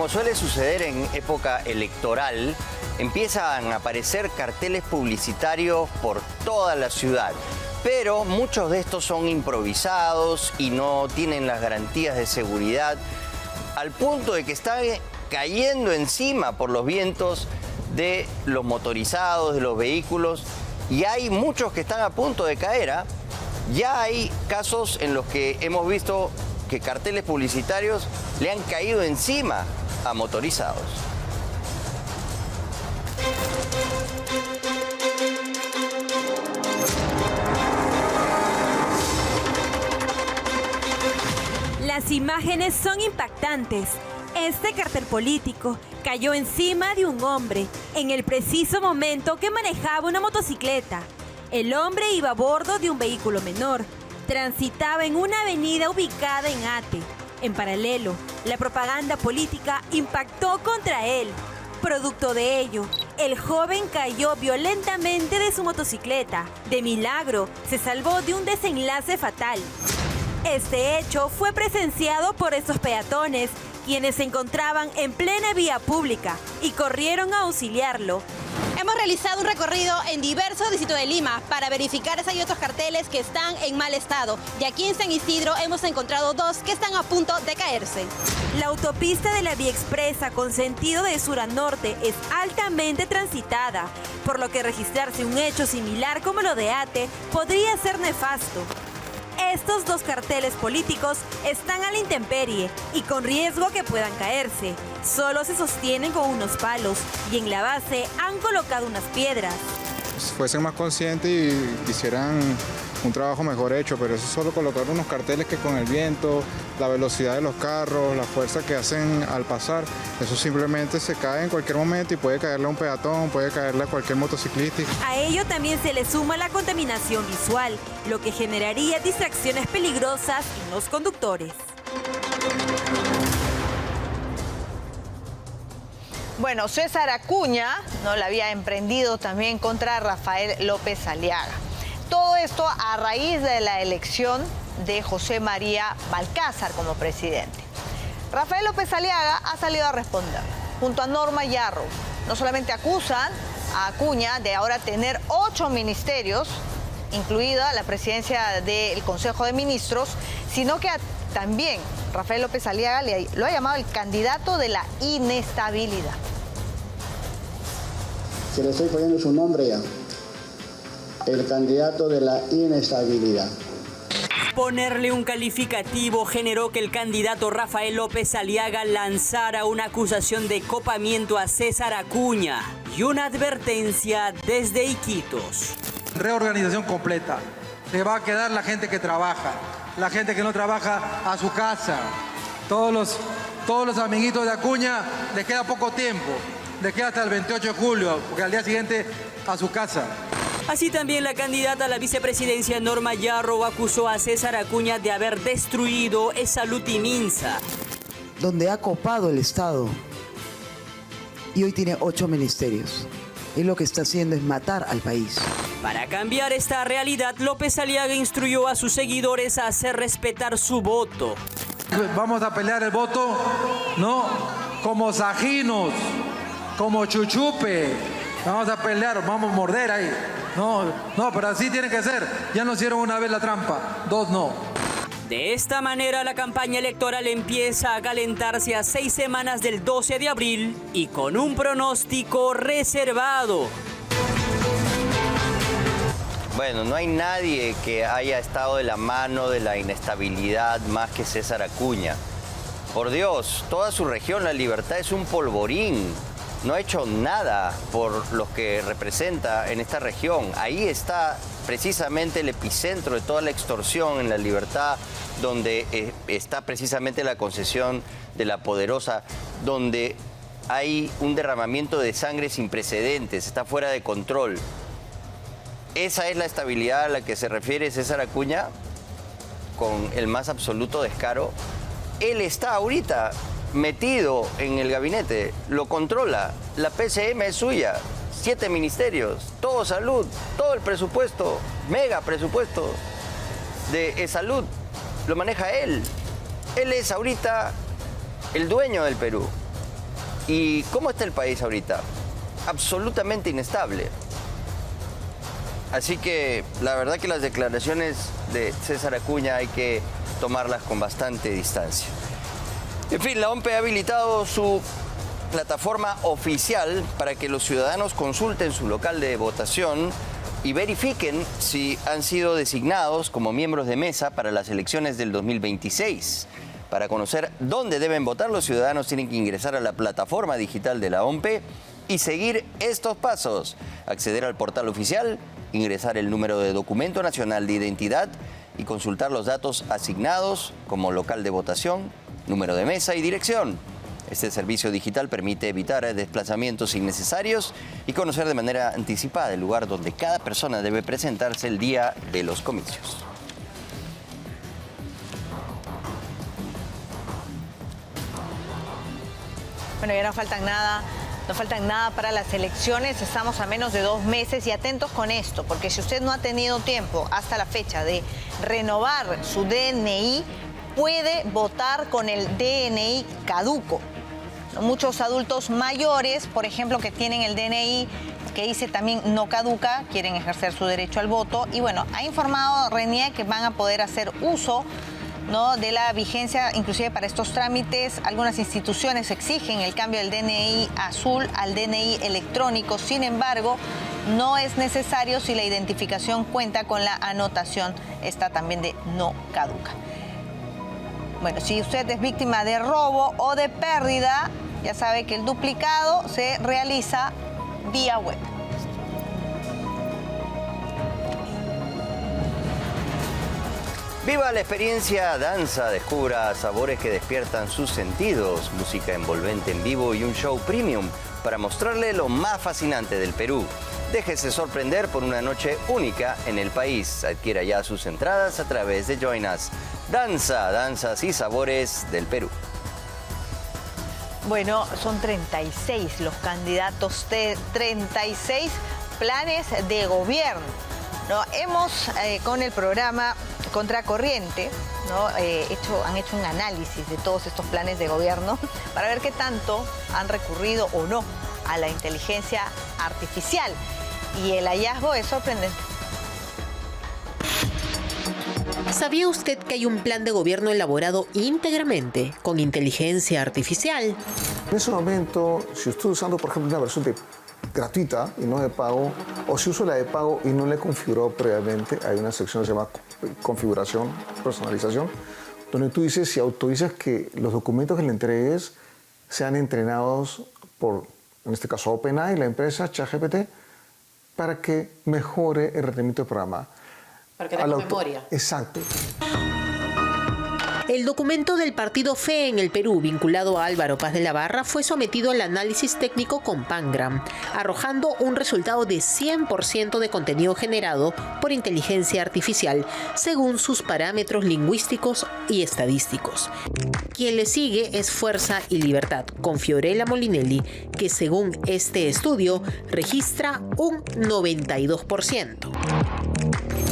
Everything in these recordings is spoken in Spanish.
como suele suceder en época electoral, empiezan a aparecer carteles publicitarios por toda la ciudad. Pero muchos de estos son improvisados y no tienen las garantías de seguridad, al punto de que están cayendo encima por los vientos de los motorizados, de los vehículos, y hay muchos que están a punto de caer, ¿ah? Ya hay casos en los que hemos visto que carteles publicitarios le han caído encima a motorizados. Las imágenes son impactantes. Este cartel político cayó encima de un hombre en el preciso momento que manejaba una motocicleta. El hombre iba a bordo de un vehículo menor. Transitaba en una avenida ubicada en Ate. En paralelo, la propaganda política impactó contra él. Producto de ello, el joven cayó violentamente de su motocicleta. De milagro, se salvó de un desenlace fatal. Este hecho fue presenciado por estos peatones, quienes se encontraban en plena vía pública y corrieron a auxiliarlo. Hemos realizado un recorrido en diversos distritos de Lima para verificar si hay otros carteles que están en mal estado. Y aquí en San Isidro hemos encontrado dos que están a punto de caerse. La autopista de la Vía Expresa con sentido de sur a norte es altamente transitada, por lo que registrarse un hecho similar como lo de Ate podría ser nefasto. Estos dos carteles políticos están a la intemperie y con riesgo que puedan caerse. Solo se sostienen con unos palos y en la base han colocado unas piedras. Fuesen más conscientes y hicieran un trabajo mejor hecho, pero eso es solo colocar unos carteles que con el viento, la velocidad de los carros, la fuerza que hacen al pasar, eso simplemente se cae en cualquier momento y puede caerle a un peatón, puede caerle a cualquier motociclista. A ello también se le suma la contaminación visual, lo que generaría distracciones peligrosas en los conductores. Bueno, César Acuña no la había emprendido también contra Rafael López Aliaga. Todo esto a raíz de la elección de José María Balcázar como presidente. Rafael López Aliaga ha salido a responder. Junto a Norma Yarro, no solamente acusan a Acuña de ahora tener 8 ministerios, incluida la presidencia del Consejo de Ministros, sino que también Rafael López Aliaga lo ha llamado el candidato de la inestabilidad. Se le estoy poniendo su nombre ya. El candidato de la inestabilidad. Ponerle un calificativo generó que el candidato Rafael López Aliaga lanzara una acusación de copamiento a César Acuña y una advertencia desde Iquitos. Reorganización completa. Se va a quedar la gente que trabaja, la gente que no trabaja a su casa. Todos los amiguitos de Acuña les queda poco tiempo. Les queda hasta el 28 de julio, porque al día siguiente a su casa. Así también la candidata a la vicepresidencia Norma Yarro acusó a César Acuña de haber destruido Salud y Minsa, donde ha copado el Estado y hoy tiene 8 ministerios. Y lo que está haciendo es matar al país. Para cambiar esta realidad, López Aliaga instruyó a sus seguidores a hacer respetar su voto. Vamos a pelear el voto, ¿no? Como sajinos, como chuchupe. Vamos a pelear, vamos a morder ahí. No, pero así tiene que ser. Ya nos hicieron una vez la trampa, 2 no. De esta manera, la campaña electoral empieza a calentarse a 6 semanas del 12 de abril y con un pronóstico reservado. Bueno, no hay nadie que haya estado de la mano de la inestabilidad más que César Acuña. Por Dios, toda su región, La Libertad, es un polvorín. No ha hecho nada por los que representa en esta región. Ahí está precisamente el epicentro de toda la extorsión en La Libertad, donde está precisamente la concesión de La Poderosa, donde hay un derramamiento de sangre sin precedentes, está fuera de control. ¿Esa es la estabilidad a la que se refiere César Acuña? Con el más absoluto descaro. Él está ahorita metido en el gabinete, lo controla, la PCM es suya, 7 ministerios, todo salud, todo el presupuesto, mega presupuesto de salud, lo maneja él. Él es ahorita el dueño del Perú. ¿Y cómo está el país ahorita? Absolutamente inestable. Así que la verdad que las declaraciones de César Acuña hay que tomarlas con bastante distancia. En fin, la OMP ha habilitado su plataforma oficial para que los ciudadanos consulten su local de votación y verifiquen si han sido designados como miembros de mesa para las elecciones del 2026. Para conocer dónde deben votar, los ciudadanos tienen que ingresar a la plataforma digital de la OMP y seguir estos pasos: acceder al portal oficial, ingresar el número de documento nacional de identidad y consultar los datos asignados como local de votación, número de mesa y dirección. Este servicio digital permite evitar desplazamientos innecesarios y conocer de manera anticipada el lugar donde cada persona debe presentarse el día de los comicios. Bueno, ya no faltan nada para las elecciones, estamos a menos de 2 meses y atentos con esto, porque si usted no ha tenido tiempo hasta la fecha de renovar su DNI, puede votar con el DNI caduco. Muchos adultos mayores, por ejemplo, que tienen el DNI que dice también no caduca, quieren ejercer su derecho al voto. Y bueno, ha informado RENIEC que van a poder hacer uso, ¿no?, de la vigencia, inclusive para estos trámites. Algunas instituciones exigen el cambio del DNI azul al DNI electrónico. Sin embargo, no es necesario si la identificación cuenta con la anotación esta también de no caduca. Bueno, si usted es víctima de robo o de pérdida, ya sabe que el duplicado se realiza vía web. Viva la experiencia danza, descubra sabores que despiertan sus sentidos, música envolvente en vivo y un show premium para mostrarle lo más fascinante del Perú. Déjese sorprender por una noche única en el país. Adquiera ya sus entradas a través de Join Us. Danza, danzas y sabores del Perú. Bueno, son 36 los candidatos de 36 planes de gobierno, ¿no? Hemos, con el programa Contracorriente, ¿no?, han hecho un análisis de todos estos planes de gobierno para ver qué tanto han recurrido o no a la inteligencia artificial. Y el hallazgo es sorprendente. ¿Sabía usted que hay un plan de gobierno elaborado íntegramente con inteligencia artificial? En ese momento, si estoy usando, por ejemplo, una versión gratuita y no de pago, o si uso la de pago y no la he configurado previamente, hay una sección que se llama configuración, personalización, donde tú dices y autorizas que los documentos que le entregues sean entrenados por, en este caso, OpenAI, la empresa, ChatGPT, para que mejore el rendimiento del programa. Para que tenga memoria. Exacto. El documento del partido FE en el Perú, vinculado a Álvaro Paz de la Barra, fue sometido al análisis técnico con Pangram, arrojando un resultado de 100% de contenido generado por inteligencia artificial, según sus parámetros lingüísticos y estadísticos. Quien le sigue es Fuerza y Libertad, con Fiorella Molinelli, que según este estudio registra un 92%.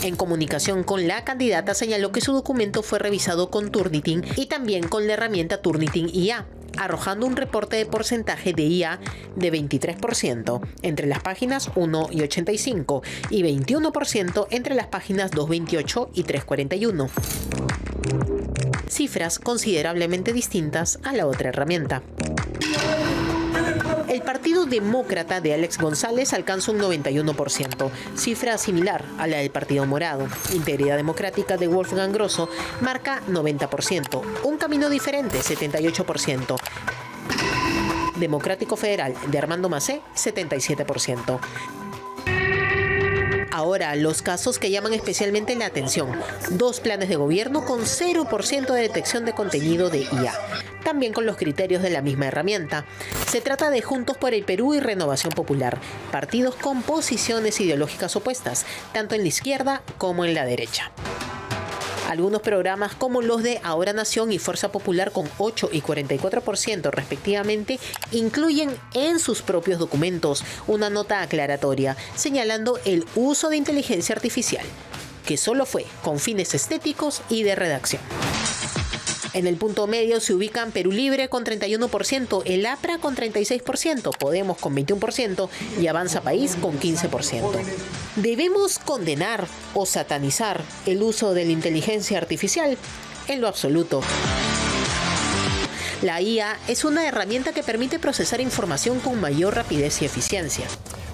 En comunicación con la candidata señaló que su documento fue revisado con Turnitin y también con la herramienta Turnitin IA, arrojando un reporte de porcentaje de IA de 23% entre las páginas 1 y 85 y 21% entre las páginas 228 y 341. Cifras considerablemente distintas a la otra herramienta. El Partido Demócrata de Alex González alcanza un 91%, cifra similar a la del Partido Morado. Integridad Democrática de Wolfgang Grosso marca 90%, un camino diferente 78%. Democrático Federal de Armando Macé 77%. Ahora, los casos que llaman especialmente la atención. 2 planes de gobierno con 0% de detección de contenido de IA. También con los criterios de la misma herramienta. Se trata de Juntos por el Perú y Renovación Popular, partidos con posiciones ideológicas opuestas, tanto en la izquierda como en la derecha. Algunos programas como los de Ahora Nación y Fuerza Popular con 8 y 44% respectivamente incluyen en sus propios documentos una nota aclaratoria señalando el uso de inteligencia artificial, que solo fue con fines estéticos y de redacción. En el punto medio se ubican Perú Libre con 31%, el APRA con 36%, Podemos con 21% y Avanza País con 15%. ¿Debemos condenar o satanizar el uso de la inteligencia artificial? En lo absoluto. La IA es una herramienta que permite procesar información con mayor rapidez y eficiencia.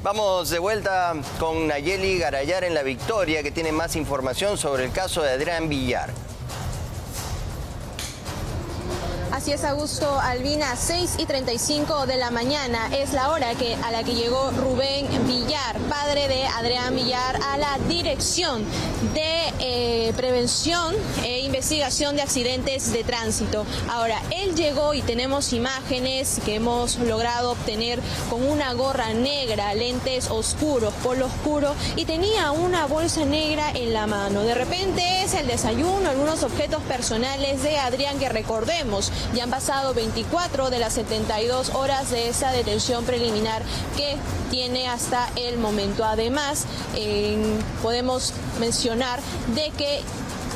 Vamos de vuelta con Nayeli Garayar en La Victoria, que tiene más información sobre el caso de Adrián Villar. Así es, Augusto. Albina, 6:35 de la mañana es la hora a la que llegó Rubén Villar, padre de Adrián Villar, a la Dirección de Prevención e Investigación de Accidentes de Tránsito. Ahora, él llegó y tenemos imágenes que hemos logrado obtener con una gorra negra, lentes oscuros, polo oscuro, y tenía una bolsa negra en la mano. De repente es el desayuno, algunos objetos personales de Adrián, que recordemos, ya han pasado 24 de las 72 horas de esa detención preliminar que tiene hasta el momento. Además, podemos mencionar de que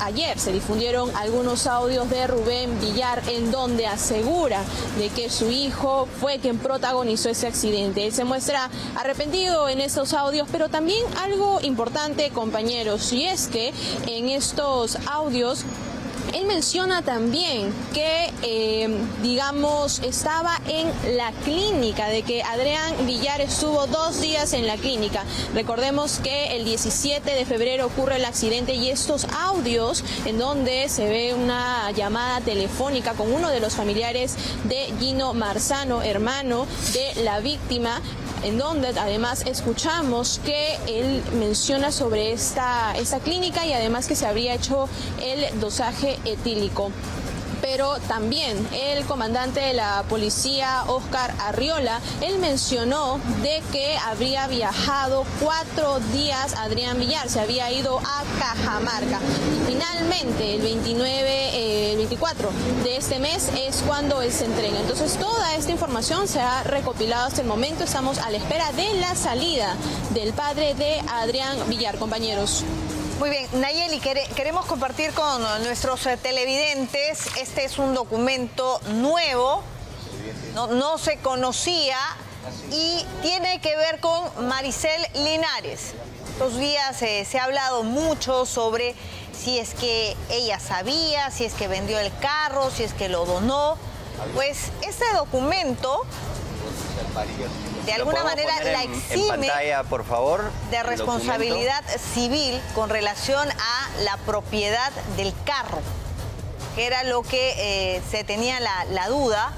ayer se difundieron algunos audios de Rubén Villar en donde asegura de que su hijo fue quien protagonizó ese accidente. Él se muestra arrepentido en esos audios, pero también algo importante, compañeros, y es que en estos audios él menciona también que, estaba en la clínica, de que Adrián Villar estuvo 2 días en la clínica. Recordemos que el 17 de febrero ocurre el accidente y estos audios en donde se ve una llamada telefónica con uno de los familiares de Gino Marzano, hermano de la víctima, en donde además escuchamos que él menciona sobre esta clínica y además que se habría hecho el dosaje etílico. Pero también el comandante de la policía, Óscar Arriola, él mencionó de que habría viajado 4 días Adrián Villar, se había ido a Cajamarca. Y finalmente, el 24 de este mes es cuando él se entrega. Entonces, toda esta información se ha recopilado hasta el momento. Estamos a la espera de la salida del padre de Adrián Villar, compañeros. Muy bien, Nayeli, queremos compartir con nuestros televidentes. Este es un documento nuevo, no se conocía y tiene que ver con Maricel Linares. Estos días se ha hablado mucho sobre si es que ella sabía, si es que vendió el carro, si es que lo donó. Pues este documento de alguna manera la exime en pantalla, por favor, de responsabilidad civil con relación a la propiedad del carro, que era lo que se tenía la duda.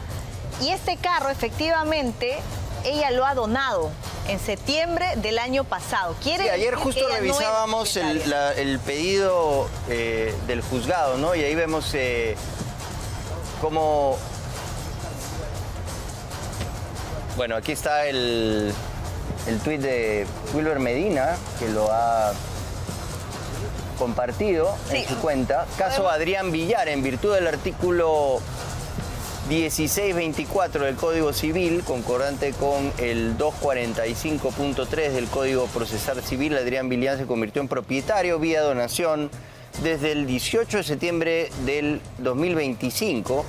Y este carro, efectivamente, ella lo ha donado en septiembre del año pasado. Sí, ayer justo revisábamos el pedido del juzgado, ¿no? Y ahí vemos cómo... Bueno, aquí está el tuit de Wilber Medina, que lo ha compartido en su cuenta. Caso Adrián Villar, en virtud del artículo 1624 del Código Civil, concordante con el 245.3 del Código Procesal Civil, Adrián Villar se convirtió en propietario vía donación desde el 18 de septiembre del 2025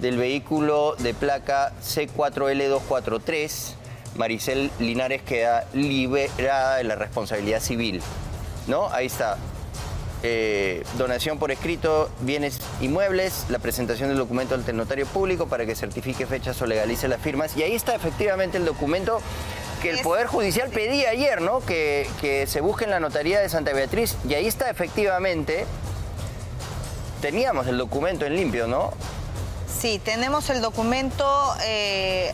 del vehículo de placa C4L243. Maricel Linares queda liberada de la responsabilidad civil, ¿no? Ahí está. Donación por escrito, bienes inmuebles, la presentación del documento ante el notario público para que certifique fechas o legalice las firmas. Y ahí está efectivamente el documento que el Poder Judicial pedía ayer, ¿no? Que se busque en la notaría de Santa Beatriz. Y ahí está efectivamente. Teníamos el documento en limpio, ¿no? Sí, tenemos el documento se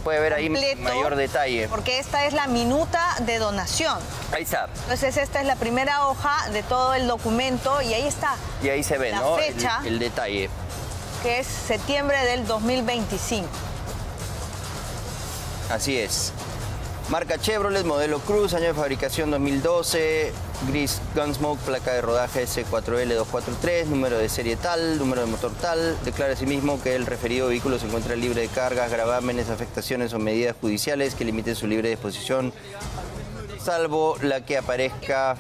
puede ver completo, ahí mayor detalle. Porque esta es la minuta de donación. Ahí está. Entonces esta es la primera hoja de todo el documento y ahí está. Y ahí se ve, la ¿no? Fecha, el detalle. Que es septiembre del 2025. Así es. Marca Chevrolet, modelo Cruz, año de fabricación 2012, gris Gunsmoke, placa de rodaje C4L243, número de serie tal, número de motor tal. Declara asimismo que el referido vehículo se encuentra libre de cargas, gravámenes, afectaciones o medidas judiciales que limiten su libre disposición, salvo la que aparezca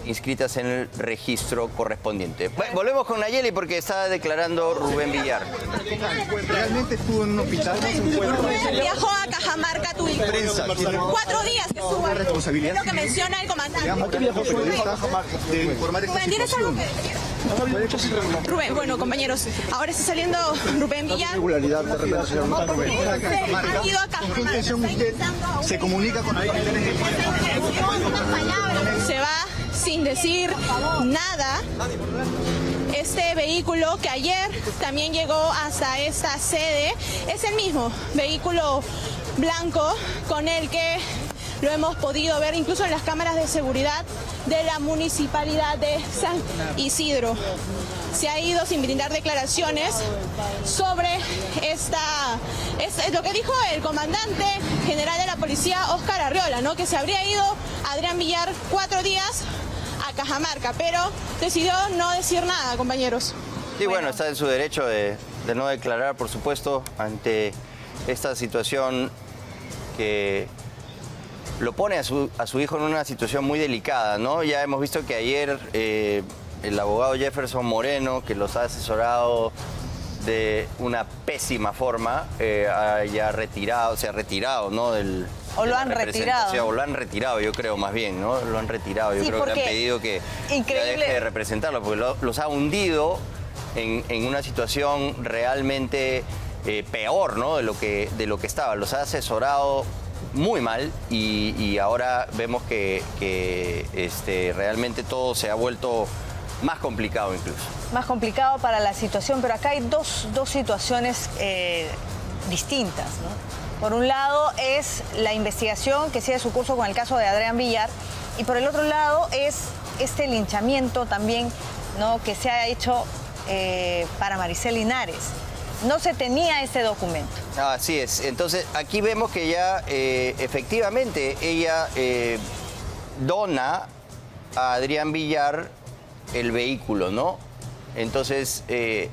inscritas en el registro correspondiente. Bueno, volvemos con Nayeli porque está declarando Rubén Villar. ¿Realmente estuvo en un hospital? Viajó a Cajamarca, tu hijo. 4 días que estuvo ahí. Es lo que menciona el comandante. ¿A qué viajó de informar esta situación? Rubén, bueno, compañeros, ahora está saliendo Rubén Villar. Regularidad de representación. Ha ido a ¿Con qué intención usted se comunica con los militares? Se va sin decir nada. Este vehículo que ayer también llegó hasta esta sede es el mismo vehículo blanco con el que lo hemos podido ver incluso en las cámaras de seguridad de la municipalidad de San Isidro. Se ha ido sin brindar declaraciones sobre es lo que dijo el comandante general de la policía, Óscar Arriola, ¿no? Que se habría ido Adrián Villar 4 días a Cajamarca, pero decidió no decir nada, compañeros. Sí, bueno, está en su derecho de no declarar, por supuesto, ante esta situación que lo pone a su hijo en una situación muy delicada, ¿no? Ya hemos visto que ayer el abogado Jefferson Moreno, que los ha asesorado de una pésima forma, se ha retirado, ¿no? O lo han retirado. O lo han retirado, yo creo, más bien, ¿no? Lo han retirado. Yo creo que le han pedido que ya deje de representarlo, porque los ha hundido en una situación realmente peor, ¿no? De lo que estaba. Los ha asesorado muy mal y ahora vemos que realmente todo se ha vuelto más complicado incluso. Más complicado para la situación, pero acá hay dos situaciones distintas, ¿no? Por un lado es la investigación que sigue su curso con el caso de Adrián Villar y por el otro lado es este linchamiento también, ¿no? Que se ha hecho para Maricel Linares. No se tenía ese documento. Así es. Entonces, aquí vemos que ya efectivamente ella dona a Adrián Villar el vehículo, ¿no? Entonces,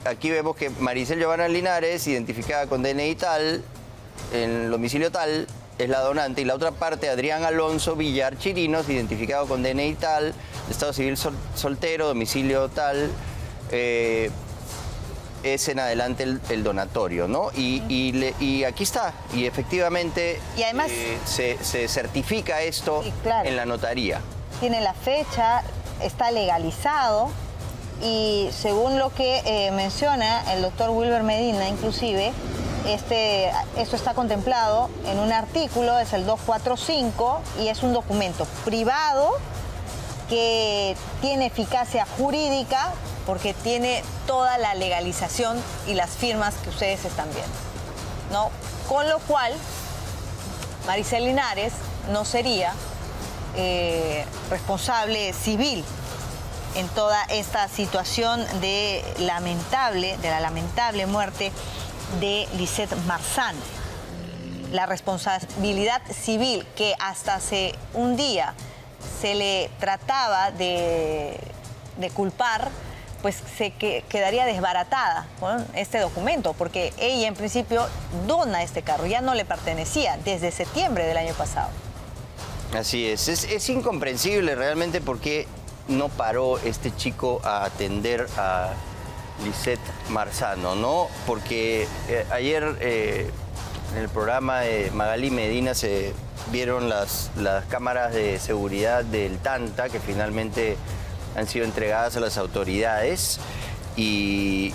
aquí vemos que Maricel Giovanna Linares, identificada con DNI tal, en el domicilio tal, es la donante, y la otra parte, Adrián Alonso Villar Chirinos, identificado con DNI tal, estado civil soltero, domicilio tal, es en adelante el donatorio, ¿no? Y aquí está, y efectivamente y además, se certifica esto en la notaría. Tiene la fecha, está legalizado y según lo que menciona el doctor Wilber Medina, inclusive, esto está contemplado en un artículo, es el 245, y es un documento privado que tiene eficacia jurídica porque tiene toda la legalización y las firmas que ustedes están viendo, ¿no? Con lo cual, Maricel Linares no sería responsable civil en toda esta situación de la lamentable muerte de Lisette Marzano. La responsabilidad civil que hasta hace un día se le trataba de culpar, pues quedaría desbaratada con este documento, porque ella en principio dona este carro, ya no le pertenecía desde septiembre del año pasado. Así es incomprensible realmente por qué no paró este chico a atender a Lisette Marzano, ¿no? Porque ayer en el programa de Magali Medina se vieron las cámaras de seguridad del Tanta que finalmente han sido entregadas a las autoridades y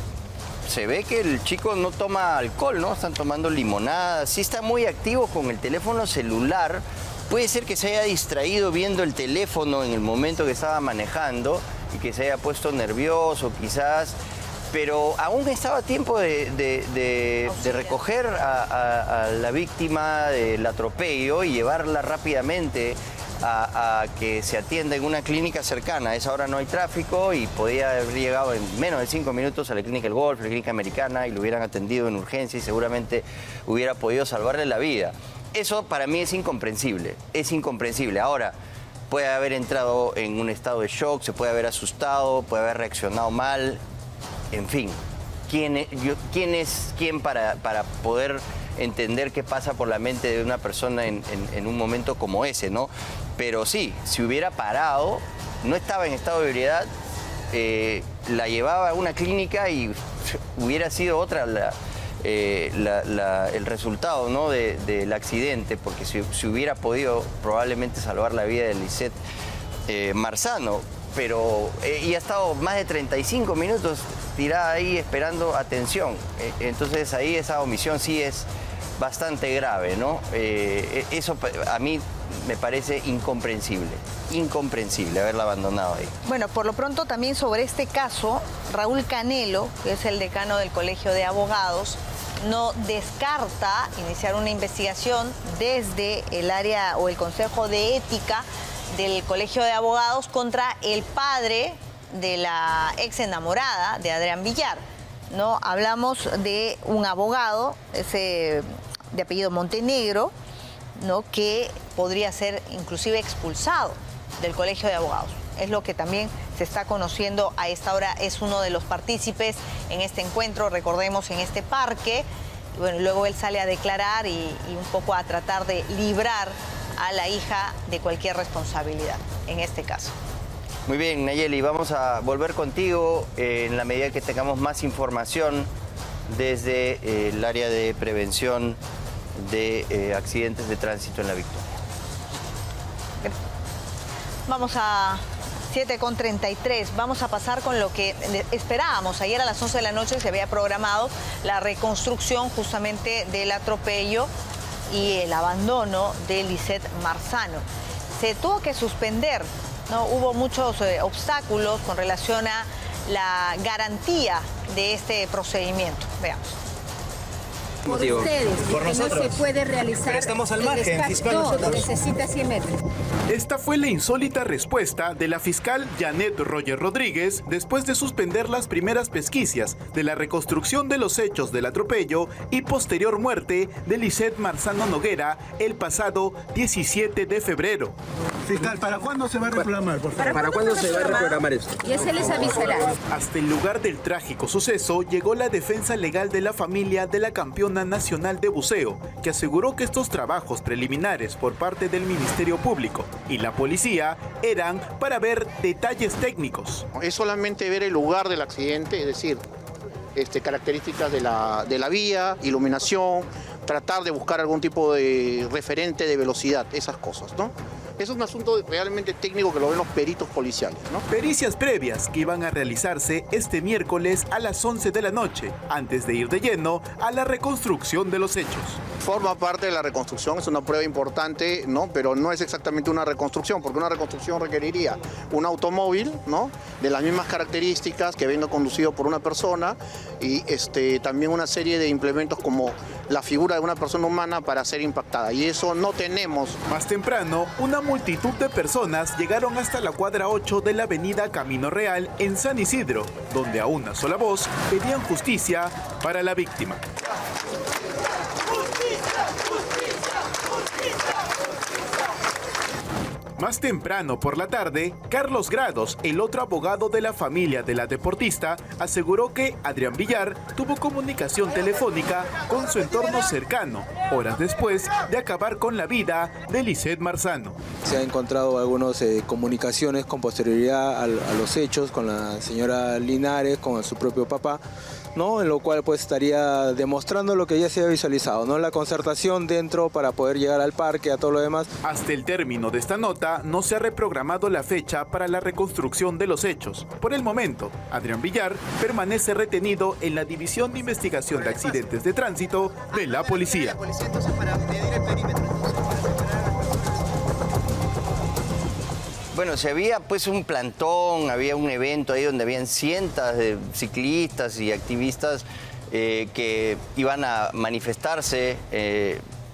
se ve que el chico no toma alcohol, ¿no? Están tomando limonada, sí está muy activo con el teléfono celular. Puede ser que se haya distraído viendo el teléfono en el momento que estaba manejando y que se haya puesto nervioso quizás, pero aún estaba a tiempo de recoger a la víctima del atropello y llevarla rápidamente a que se atienda en una clínica cercana. A esa hora no hay tráfico y podía haber llegado en menos de 5 minutos a la clínica El Golf, la clínica Americana, y lo hubieran atendido en urgencia y seguramente hubiera podido salvarle la vida. Eso para mí es incomprensible, Ahora, puede haber entrado en un estado de shock, se puede haber asustado, puede haber reaccionado mal, en fin. ¿Quién es quién para poder entender qué pasa por la mente de una persona en un momento como ese, ¿no? Pero sí, si hubiera parado, no estaba en estado de ebriedad, la llevaba a una clínica y hubiera sido otra el resultado, ¿no? del accidente, porque si hubiera podido probablemente salvar la vida de Lisette Marzano, pero y ha estado más de 35 minutos tirada ahí esperando atención. Entonces ahí esa omisión sí es bastante grave, ¿no? Eso a mí me parece incomprensible haberla abandonado ahí. Bueno, por lo pronto también sobre este caso, Raúl Canelo, que es el decano del Colegio de Abogados, no descarta iniciar una investigación desde el área o el Consejo de Ética del Colegio de Abogados contra el padre de la ex enamorada de Adrián Villar, ¿no? Hablamos de un abogado, ese de apellido Montenegro, ¿no? Que podría ser inclusive expulsado del Colegio de Abogados. Es lo que también se está conociendo a esta hora. Es uno de los partícipes en este encuentro, recordemos, en este parque. Bueno, luego él sale a declarar y un poco a tratar de librar a la hija de cualquier responsabilidad en este caso. Muy bien, Nayeli, vamos a volver contigo en la medida que tengamos más información desde el área de prevención de accidentes de tránsito en La Victoria. Vamos a 7:33. Vamos a pasar con lo que esperábamos. Ayer a las 11 de la noche se había programado la reconstrucción justamente del atropello y el abandono de Lisette Marzano. Se tuvo que suspender, ¿no? Hubo muchos obstáculos con relación a la garantía de este procedimiento. Veamos. Por ustedes, por nosotros. No se puede realizar. Pero estamos al margen, fiscal, nosotros. Necesita 100 metros. Esta fue la insólita respuesta de la fiscal Janet Roger Rodríguez después de suspender las primeras pesquisas de la reconstrucción de los hechos del atropello y posterior muerte de Lisette Marzano Noguera el pasado 17 de febrero. Fiscal, ¿para cuándo se va a reprogramar? Por favor? ¿Para cuándo se va a reprogramar esto? Ya se les avisará. Hasta el lugar del trágico suceso llegó la defensa legal de la familia de la campeona nacional de buceo, que aseguró que estos trabajos preliminares por parte del Ministerio Público y la policía eran para ver detalles técnicos. Es solamente ver el lugar del accidente, es decir, características de la vía, iluminación, tratar de buscar algún tipo de referente de velocidad, esas cosas, ¿no? Es un asunto realmente técnico que lo ven los peritos policiales, ¿no? Pericias previas que iban a realizarse este miércoles a las 11 de la noche, antes de ir de lleno a la reconstrucción de los hechos. Forma parte de la reconstrucción, es una prueba importante, ¿no? Pero no es exactamente una reconstrucción, porque una reconstrucción requeriría un automóvil, ¿no? De las mismas características, que venga conducido por una persona y también una serie de implementos como la figura de una persona humana para ser impactada, y eso no tenemos. Más temprano, una multitud de personas llegaron hasta la cuadra 8 de la avenida Camino Real en San Isidro, donde a una sola voz pedían justicia para la víctima. Más temprano por la tarde, Carlos Grados, el otro abogado de la familia de la deportista, aseguró que Adrián Villar tuvo comunicación telefónica con su entorno cercano, horas después de acabar con la vida de Lisette Marzano. Se han encontrado algunas comunicaciones con posterioridad a los hechos con la señora Linares, con su propio papá, ¿no? En lo cual pues estaría demostrando lo que ya se ha visualizado, ¿no? La concertación dentro para poder llegar al parque, a todo lo demás. Hasta el término de esta nota no se ha reprogramado la fecha para la reconstrucción de los hechos. Por el momento, Adrián Villar permanece retenido en la División de Investigación de Accidentes de Tránsito de la policía. Bueno, se había pues un plantón, había un evento ahí donde habían cientos de ciclistas y activistas que iban a manifestarse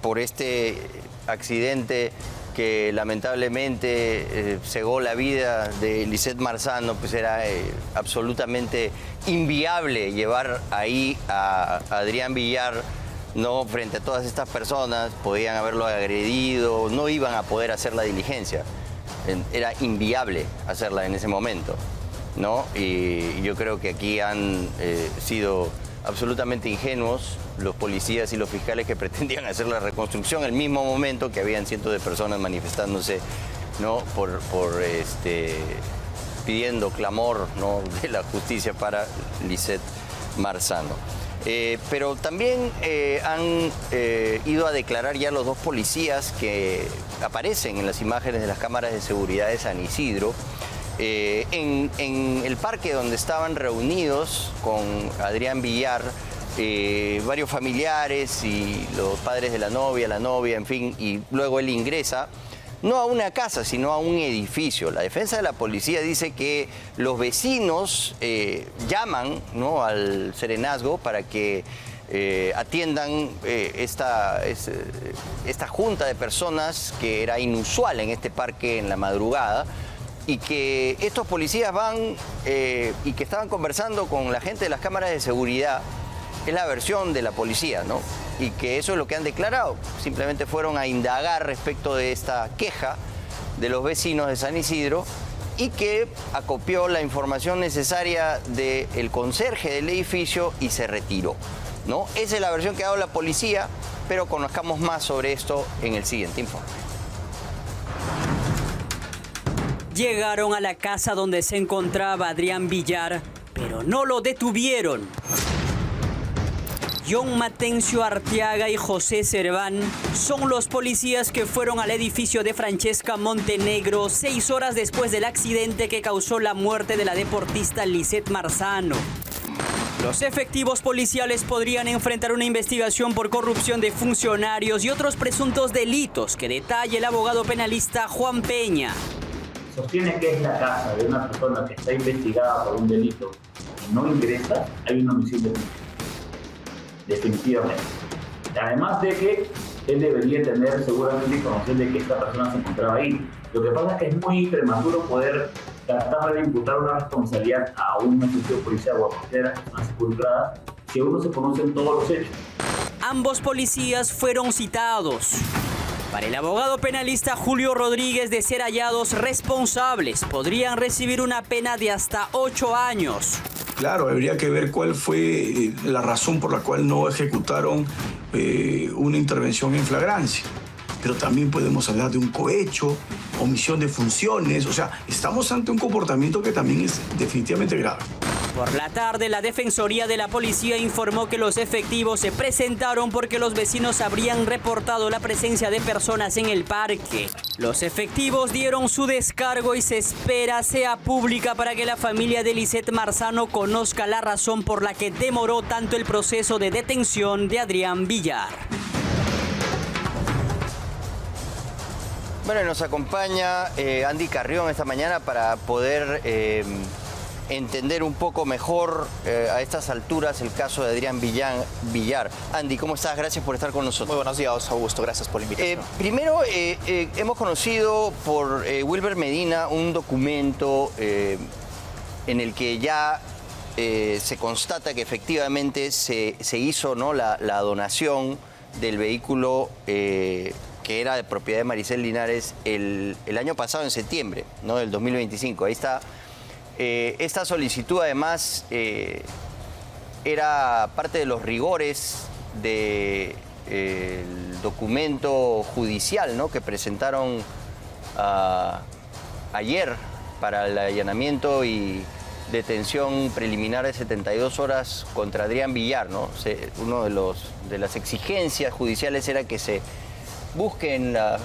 por este accidente que lamentablemente cegó la vida de Lisette Marzano. Pues era absolutamente inviable llevar ahí a Adrián Villar, ¿no? Frente a todas estas personas, podían haberlo agredido, no iban a poder hacer la diligencia. Era inviable hacerla en ese momento, ¿no? Y yo creo que aquí han sido absolutamente ingenuos los policías y los fiscales que pretendían hacer la reconstrucción al mismo momento que habían cientos de personas manifestándose, ¿no? Pidiendo clamor, ¿no?, de la justicia para Lisette Marzano. Pero también han ido a declarar ya los dos policías que aparecen en las imágenes de las cámaras de seguridad de San Isidro, en el parque donde estaban reunidos con Adrián Villar, varios familiares y los padres de la novia, en fin, y luego él ingresa no a una casa, sino a un edificio. La defensa de la policía dice que los vecinos llaman, ¿no?, al serenazgo para que atiendan esta junta de personas que era inusual en este parque en la madrugada, y que estos policías van y que estaban conversando con la gente de las cámaras de seguridad. Es la versión de la policía, ¿no? Y que eso es lo que han declarado. Simplemente fueron a indagar respecto de esta queja de los vecinos de San Isidro y que acopió la información necesaria del conserje del edificio y se retiró, ¿no? Esa es la versión que ha dado la policía, pero conozcamos más sobre esto en el siguiente informe. Llegaron a la casa donde se encontraba Adrián Villar, pero no lo detuvieron. John Matencio Arteaga y José Serván son los policías que fueron al edificio de Francesca Montenegro 6 horas después del accidente que causó la muerte de la deportista Lisette Marzano. Los efectivos policiales podrían enfrentar una investigación por corrupción de funcionarios y otros presuntos delitos que detalla el abogado penalista Juan Peña. Sostiene que es la casa de una persona que está investigada por un delito y no ingresa, hay un homicidio definitivamente. Además de que él debería tener seguramente información de que esta persona se encontraba ahí. Lo que pasa es que es muy prematuro poder tratar de imputar una responsabilidad a un oficial policial o a cualquiera persona involucrada si aún no se conocen todos los hechos. Ambos policías fueron citados. Para el abogado penalista Julio Rodríguez, de ser hallados responsables, podrían recibir una pena de hasta 8 años. Claro, habría que ver cuál fue la razón por la cual no ejecutaron una intervención en flagrancia. Pero también podemos hablar de un cohecho, omisión de funciones. O sea, estamos ante un comportamiento que también es definitivamente grave. Por la tarde, la Defensoría de la Policía informó que los efectivos se presentaron porque los vecinos habrían reportado la presencia de personas en el parque. Los efectivos dieron su descargo y se espera sea pública para que la familia de Lisette Marzano conozca la razón por la que demoró tanto el proceso de detención de Adrián Villar. Bueno, nos acompaña Andy Carrión esta mañana para poder entender un poco mejor a estas alturas el caso de Adrián Villar. Andy, ¿cómo estás? Gracias por estar con nosotros. Muy buenos días, Augusto. Gracias por la invitación. Primero, hemos conocido por Wilber Medina un documento en el que ya se constata que efectivamente se hizo, ¿no?, la donación del vehículo que era de propiedad de Maricel Linares el año pasado, en septiembre, ¿no?, del 2025. Ahí está. Esta solicitud, además, era parte de los rigores del documento judicial, ¿no?, que presentaron ayer para el allanamiento y detención preliminar de 72 horas contra Adrián Villar, ¿no? Uno de las exigencias judiciales era que se busque en la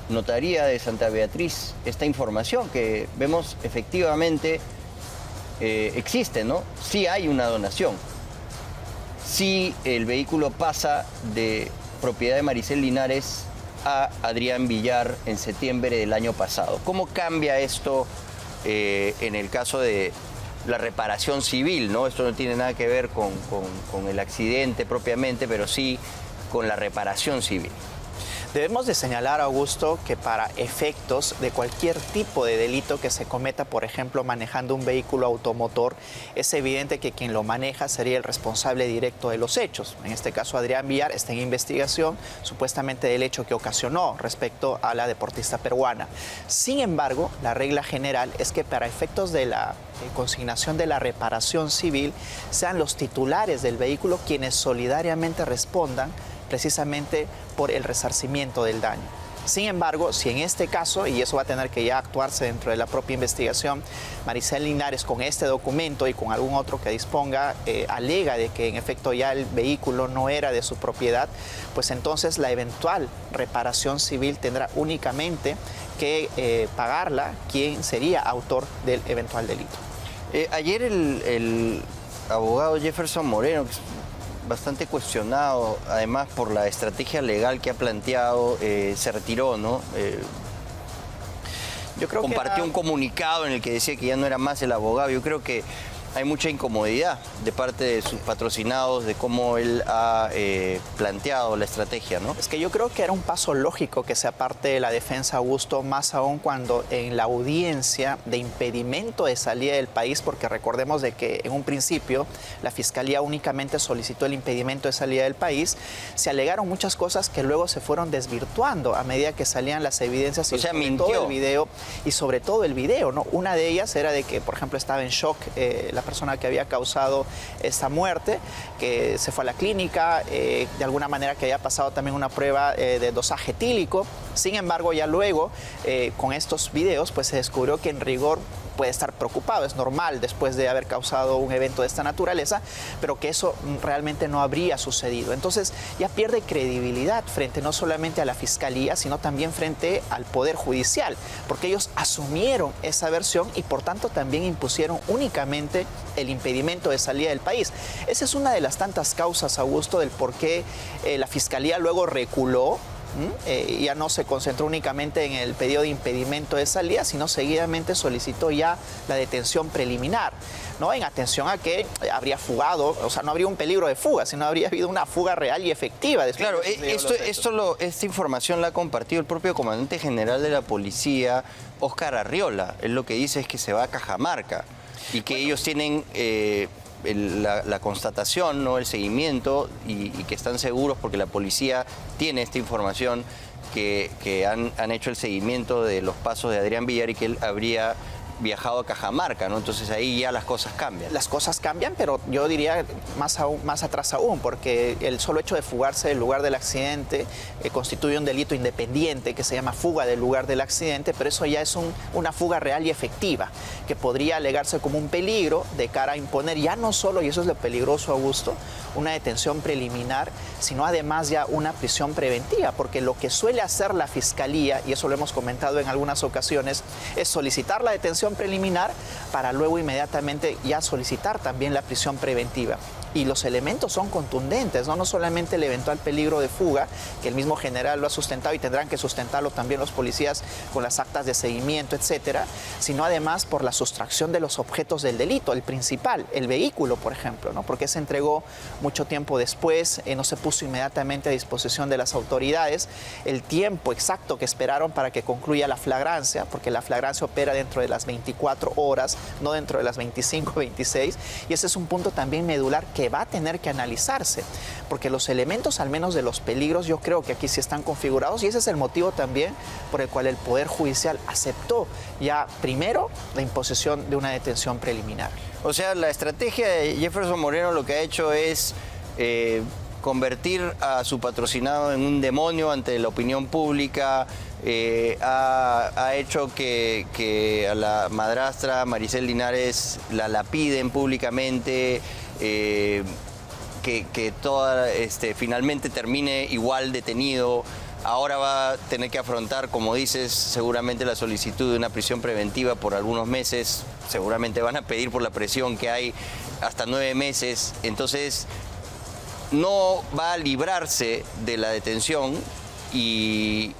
Notaría de Santa Beatriz esta información que vemos efectivamente existe, ¿no? Sí hay una donación. Sí el vehículo pasa de propiedad de Maricel Linares a Adrián Villar en septiembre del año pasado. ¿Cómo cambia esto en el caso de la reparación civil, ¿no? Esto no tiene nada que ver con el accidente propiamente, pero sí con la reparación civil. Debemos de señalar, Augusto, que para efectos de cualquier tipo de delito que se cometa, por ejemplo, manejando un vehículo automotor, es evidente que quien lo maneja sería el responsable directo de los hechos. En este caso, Adrián Villar está en investigación supuestamente del hecho que ocasionó respecto a la deportista peruana. Sin embargo, la regla general es que para efectos de la consignación de la reparación civil, sean los titulares del vehículo quienes solidariamente respondan precisamente por el resarcimiento del daño. Sin embargo, si en este caso, y eso va a tener que ya actuarse dentro de la propia investigación, Maricel Linares con este documento y con algún otro que disponga, alega de que en efecto ya el vehículo no era de su propiedad, pues entonces la eventual reparación civil tendrá únicamente que pagarla quien sería autor del eventual delito. Ayer el abogado Jefferson Moreno, que es bastante cuestionado, además por la estrategia legal que ha planteado, se retiró, ¿no? Yo creo compartió un comunicado en el que decía que ya no era más el abogado. Yo creo que hay mucha incomodidad de parte de sus patrocinados de cómo él ha planteado la estrategia, ¿no? Es que yo creo que era un paso lógico que se aparte de la defensa, Augusto, más aún cuando en la audiencia de impedimento de salida del país, porque recordemos de que en un principio la Fiscalía únicamente solicitó el impedimento de salida del país, se alegaron muchas cosas que luego se fueron desvirtuando a medida que salían las evidencias, o sea, sobre mintió. todo el video, y sobre todo el video, ¿no? Una de ellas era de que, por ejemplo, estaba en shock la persona que había causado esta muerte, que se fue a la clínica, de alguna manera que había pasado también una prueba de dosaje etílico. Sin embargo, ya luego, con estos videos, pues se descubrió que en rigor puede estar preocupado, es normal después de haber causado un evento de esta naturaleza, pero que eso realmente no habría sucedido. Entonces ya pierde credibilidad frente no solamente a la Fiscalía, sino también frente al Poder Judicial, porque ellos asumieron esa versión y por tanto también impusieron únicamente el impedimento de salida del país. Esa es una de las tantas causas, Augusto, del por qué la Fiscalía luego reculó. Ya no se concentró únicamente en el pedido de impedimento de salida, sino seguidamente solicitó ya la detención preliminar, ¿no? En atención a que habría fugado, o sea, no habría un peligro de fuga, sino habría habido una fuga real y efectiva. Claro, esta información la ha compartido el propio comandante general de la policía, Óscar Arriola. Él lo que dice es que se va a Cajamarca y que ellos tienen la constatación, ¿no? El seguimiento y que están seguros porque la policía tiene esta información que han hecho el seguimiento de los pasos de Adrián Villar y que él habría viajado a Cajamarca, ¿no? Entonces ahí ya las cosas cambian. Las cosas cambian, pero yo diría más atrás aún, porque el solo hecho de fugarse del lugar del accidente constituye un delito independiente que se llama fuga del lugar del accidente, pero eso ya es una fuga real y efectiva, que podría alegarse como un peligro de cara a imponer ya no solo, y eso es lo peligroso, Augusto, una detención preliminar, sino además ya una prisión preventiva, porque lo que suele hacer la Fiscalía, y eso lo hemos comentado en algunas ocasiones, es solicitar la detención preliminar para luego inmediatamente ya solicitar también la prisión preventiva. Y los elementos son contundentes, ¿no? No solamente el eventual peligro de fuga, que el mismo general lo ha sustentado y tendrán que sustentarlo también los policías con las actas de seguimiento, etcétera, sino además por la sustracción de los objetos del delito, el principal, el vehículo, por ejemplo, ¿no? Porque se entregó mucho tiempo después, no se puso inmediatamente a disposición de las autoridades, el tiempo exacto que esperaron para que concluya la flagrancia, porque la flagrancia opera dentro de las 24 horas, no dentro de las 25, 26, y ese es un punto también medular que va a tener que analizarse, porque los elementos, al menos de los peligros, yo creo que aquí sí están configurados y ese es el motivo también por el cual el Poder Judicial aceptó ya primero la imposición de una detención preliminar. O sea, la estrategia de Jefferson Moreno lo que ha hecho es convertir a su patrocinado en un demonio ante la opinión pública, ha hecho que a la madrastra Maricel Linares la lapiden públicamente, que toda, finalmente termine igual detenido. Ahora va a tener que afrontar, como dices, seguramente la solicitud de una prisión preventiva por algunos meses. Seguramente van a pedir por la presión que hay hasta 9 meses. Entonces, no va a librarse de la detención y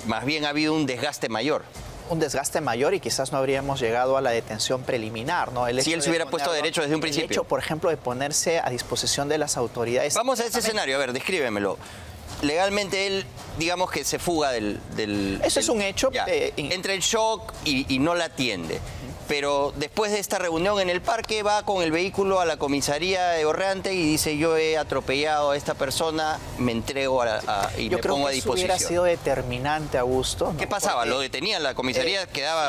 más bien ha habido un desgaste mayor. Un desgaste mayor y quizás no habríamos llegado a la detención preliminar, ¿no? Si él se hubiera puesto derecho desde un principio. El hecho, por ejemplo, de ponerse a disposición de las autoridades. Vamos a ese escenario, a ver, descríbemelo. legalmente él, digamos que se fuga del Eso es un hecho. Entra en shock y no la atiende. Pero después de esta reunión en el parque va con el vehículo a la comisaría de Orrante y dice: yo he atropellado a esta persona, me entrego y me pongo a disposición. Yo creo que eso hubiera sido determinante, Augusto, ¿no? ¿Qué pasaba? ¿Lo detenían? ¿La comisaría quedaba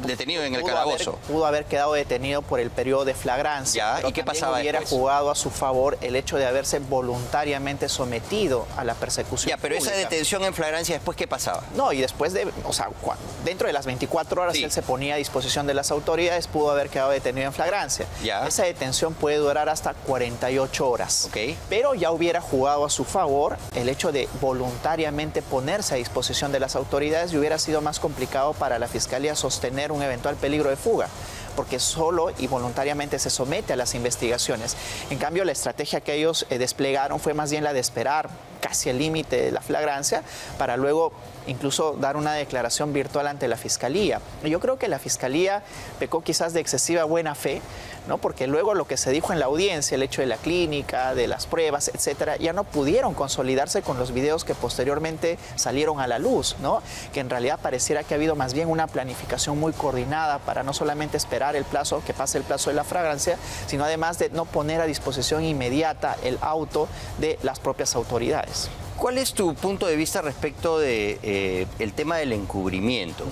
detenido en el calabozo? Pudo haber quedado detenido por el periodo de flagrancia. ¿Y qué pasaba hubiera después? jugado a su favor el hecho de haberse voluntariamente sometido a la persecución pero pública. esa detención en flagrancia, ¿después qué pasaba? No, y después dentro de las 24 horas él se ponía a disposición de las autoridades, pudo haber quedado detenido en flagrancia. Esa detención puede durar hasta 48 horas. Pero ya hubiera jugado a su favor el hecho de voluntariamente ponerse a disposición de las autoridades y hubiera sido más complicado para la Fiscalía sostener un eventual peligro de fuga, porque solo y voluntariamente se somete a las investigaciones. En cambio, la estrategia que ellos desplegaron fue más bien la de esperar casi el límite de la flagrancia para luego incluso dar una declaración virtual ante la Fiscalía. Yo creo que la Fiscalía pecó quizás de excesiva buena fe, ¿no? Porque luego lo que se dijo en la audiencia, el hecho de la clínica, de las pruebas, etcétera, ya no pudieron consolidarse con los videos que posteriormente salieron a la luz, ¿no? Que en realidad pareciera que ha habido más bien una planificación muy coordinada para no solamente esperar el plazo, que pase el plazo de la flagrancia, sino además de no poner a disposición inmediata el auto de las propias autoridades. ¿Cuál es tu punto de vista respecto de el tema del encubrimiento?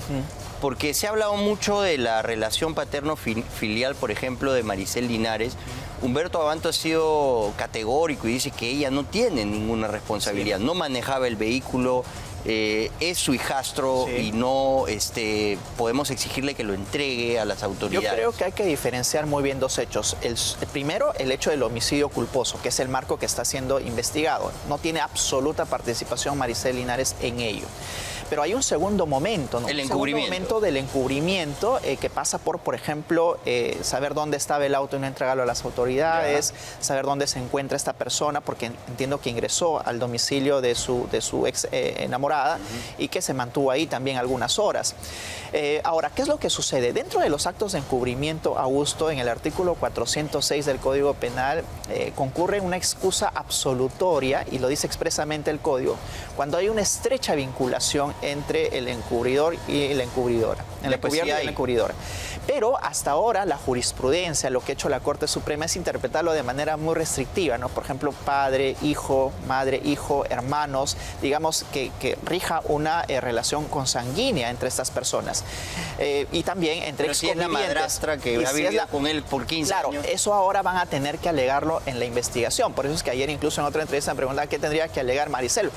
Porque se ha hablado mucho de la relación paterno-filial, por ejemplo, de Maricel Linares. Humberto Abanto ha sido categórico y dice que ella no tiene ninguna responsabilidad, no manejaba el vehículo, es su hijastro y no podemos exigirle que lo entregue a las autoridades. Yo creo que hay que diferenciar muy bien dos hechos. El primero, el hecho del homicidio culposo, que es el marco que está siendo investigado. No tiene absoluta participación Maricel Linares en ello. Pero hay un segundo momento, ¿no? El encubrimiento. encubrimiento. Un segundo momento del encubrimiento que pasa por ejemplo, saber dónde estaba el auto y no entregarlo a las autoridades, saber dónde se encuentra esta persona, porque entiendo que ingresó al domicilio de su ex enamorada y que se mantuvo ahí también algunas horas. Ahora, ¿qué es lo que sucede? Dentro de los actos de encubrimiento, Augusto, en el artículo 406 del Código Penal, concurre una excusa absolutoria, y lo dice expresamente el Código, cuando hay una estrecha vinculación entre el encubridor y la encubridora. El encubierto y la encubridora. Pero hasta ahora la jurisprudencia, lo que ha hecho la Corte Suprema es interpretarlo de manera muy restrictiva, ¿no? Por ejemplo, padre, hijo, madre, hijo, hermanos, digamos que rija una relación consanguínea entre estas personas. Y también entre exconvivientes. Si es la madrastra que ha vivido con él por 15 años. Claro, eso ahora van a tener que alegarlo en la investigación. Por eso es que ayer incluso en otra entrevista me preguntaban qué tendría que alegar Maricel.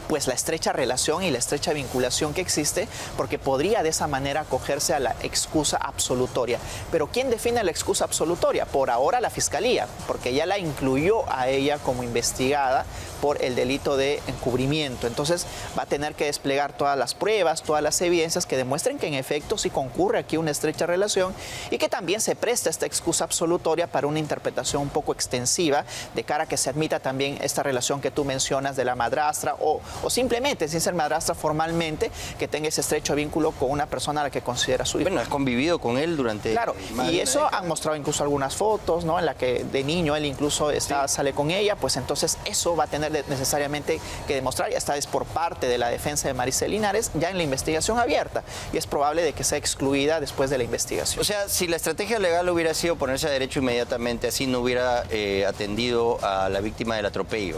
Pues la estrecha relación y la estrecha vinculación que existe, porque podría de esa manera acogerse a la excusa absolutoria. Pero ¿quién define la excusa absolutoria? Por ahora la Fiscalía, porque ya la incluyó a ella como investigada por el delito de encubrimiento. Entonces va a tener que desplegar todas las pruebas, todas las evidencias que demuestren que en efecto sí concurre aquí una estrecha relación y que también se presta esta excusa absolutoria para una interpretación un poco extensiva de cara a que se admita también esta relación que tú mencionas de la madrastra o simplemente, sin ser madrastra formalmente, que tenga ese estrecho vínculo con una persona a la que considera su hijo. Bueno, has convivido con él durante... Claro, y eso han mostrado incluso algunas fotos, ¿no? En la que de niño él incluso sale con ella, pues entonces eso va a tener necesariamente que demostrar, y esta vez por parte de la defensa de Maricel Linares, ya en la investigación abierta, y es probable de que sea excluida después de la investigación. O sea, si la estrategia legal hubiera sido ponerse a derecho inmediatamente, así no hubiera atendido a la víctima del atropello,